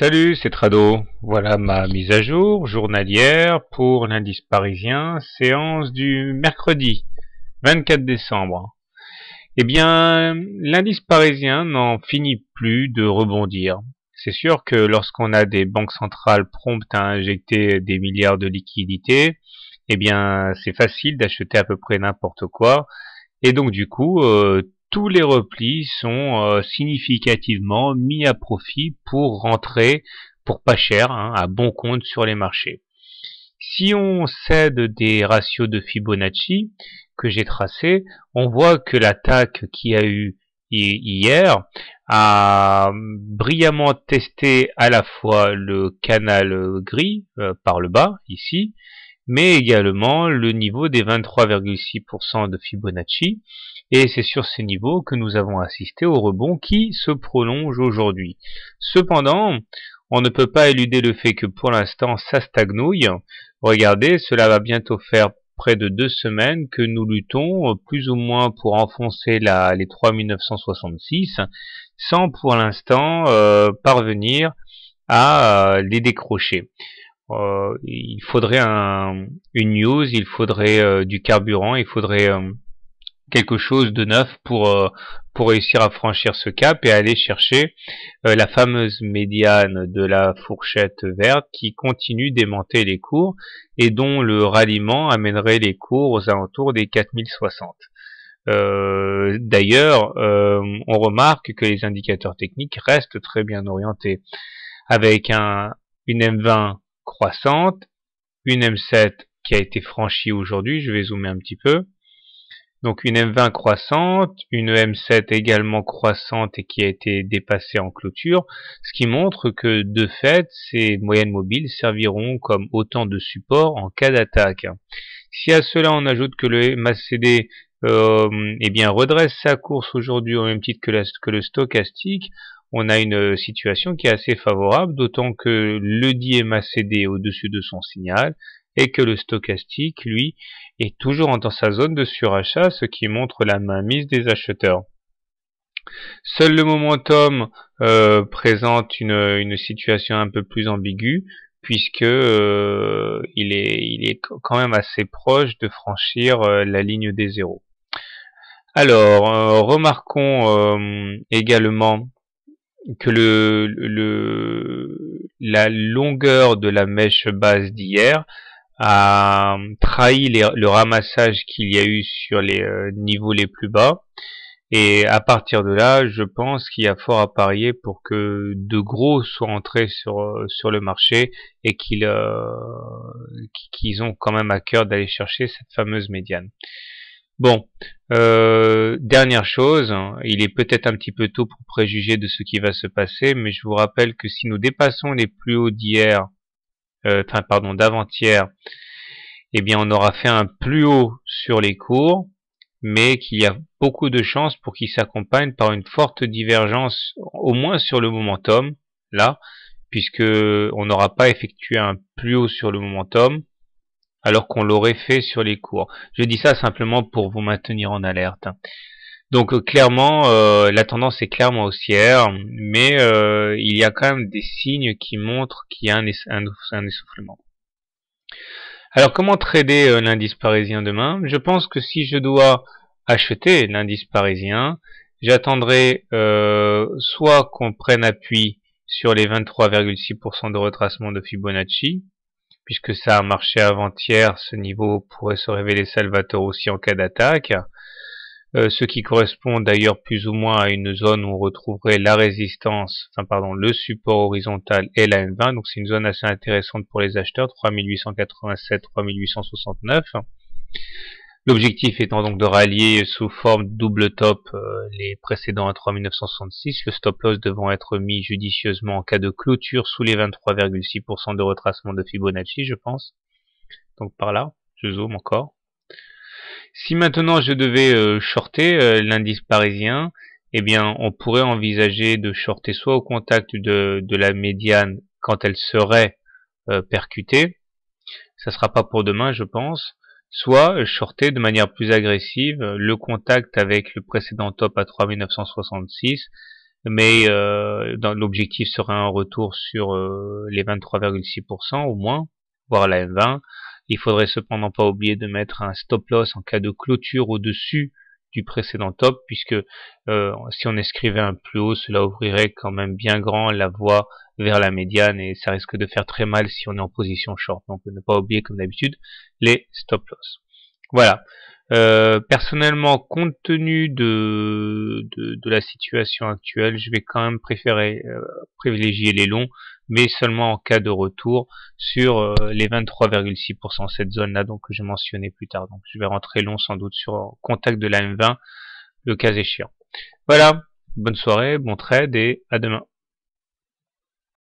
Salut, c'est Trado. Voilà ma mise à jour journalière pour l'indice parisien, séance du mercredi 24 décembre. Eh bien, l'indice parisien n'en finit plus de rebondir. C'est sûr que lorsqu'on a des banques centrales promptes à injecter des milliards de liquidités, eh bien, c'est facile d'acheter à peu près n'importe quoi. Et donc, du coup, tous les replis sont significativement mis à profit pour rentrer pour pas cher, hein, à bon compte sur les marchés. Si on cède des ratios de Fibonacci que j'ai tracés, on voit que l'attaque qu'il y a eu hier a brillamment testé à la fois le canal gris par le bas ici, mais également le niveau des 23,6% de Fibonacci, et c'est sur ces niveaux que nous avons assisté au rebond qui se prolonge aujourd'hui. Cependant, on ne peut pas éluder le fait que pour l'instant ça stagnouille. Regardez, cela va bientôt faire près de 2 semaines que nous luttons plus ou moins pour enfoncer les 3966 sans pour l'instant parvenir à les décrocher. Il faudrait une news, il faudrait du carburant, il faudrait quelque chose de neuf pour réussir à franchir ce cap et aller chercher la fameuse médiane de la fourchette verte qui continue d'aimanter les cours et dont le ralliement amènerait les cours aux alentours des 4060. D'ailleurs, on remarque que les indicateurs techniques restent très bien orientés, avec une M20 croissante, une M7 qui a été franchie aujourd'hui, je vais zoomer un petit peu, donc une M20 croissante, une M7 également croissante et qui a été dépassée en clôture, ce qui montre que de fait, ces moyennes mobiles serviront comme autant de support en cas d'attaque. Si à cela on ajoute que le MACD eh bien redresse sa course aujourd'hui au même titre que le stochastique, on a une situation qui est assez favorable, d'autant que le dit MACD est au-dessus de son signal et que le stochastique, lui, est toujours dans sa zone de surachat, ce qui montre la mainmise des acheteurs. Seul le momentum présente une situation un peu plus ambiguë, puisque il est quand même assez proche de franchir la ligne des zéros. Alors, remarquons également que la longueur de la mèche basse d'hier a trahi le ramassage qu'il y a eu sur les niveaux les plus bas. Et à partir de là, je pense qu'il y a fort à parier pour que de gros soient entrés sur le marché et qu'ils ont quand même à cœur d'aller chercher cette fameuse médiane. Bon, dernière chose, il est peut-être un petit peu tôt pour préjuger de ce qui va se passer, mais je vous rappelle que si nous dépassons les plus hauts d'hier, d'avant-hier, eh bien on aura fait un plus haut sur les cours, mais qu'il y a beaucoup de chances pour qu'il s'accompagne par une forte divergence, au moins sur le momentum, là, puisque on n'aura pas effectué un plus haut sur le momentum, alors qu'on l'aurait fait sur les cours. Je dis ça simplement pour vous maintenir en alerte. Donc clairement, la tendance est clairement haussière, mais il y a quand même des signes qui montrent qu'il y a un essoufflement. Alors comment trader l'indice parisien demain? Je pense que si je dois acheter l'indice parisien, j'attendrai soit qu'on prenne appui sur les 23,6% de retracement de Fibonacci, puisque ça a marché avant-hier, ce niveau pourrait se révéler salvateur aussi en cas d'attaque, ce qui correspond d'ailleurs plus ou moins à une zone où on retrouverait la résistance, le support horizontal et la M20, donc c'est une zone assez intéressante pour les acheteurs, 3887, 3869. L'objectif étant donc de rallier sous forme double top les précédents à 3966, le stop loss devant être mis judicieusement en cas de clôture sous les 23,6% de retracement de Fibonacci, je pense. Donc par là, je zoome encore. Si maintenant je devais shorter l'indice parisien, eh bien on pourrait envisager de shorter soit au contact de la médiane quand elle serait percutée, ça sera pas pour demain je pense, soit shorter de manière plus agressive le contact avec le précédent top à 3966 mais dans l'objectif serait un retour sur les 23,6% au moins, voire la M20. Il faudrait cependant pas oublier de mettre un stop loss en cas de clôture au-dessus du précédent top, puisque si on inscrivait un plus haut, cela ouvrirait quand même bien grand la voie vers la médiane et ça risque de faire très mal si on est en position short. Donc ne pas oublier comme d'habitude les stop loss. Voilà. Personnellement, compte tenu de la situation actuelle, je vais quand même préférer privilégier les longs, mais seulement en cas de retour sur les 23,6%, cette zone-là donc que je mentionnais plus tard. Donc je vais rentrer long sans doute sur contact de la M20 le cas échéant. Voilà, bonne soirée, bon trade et à demain.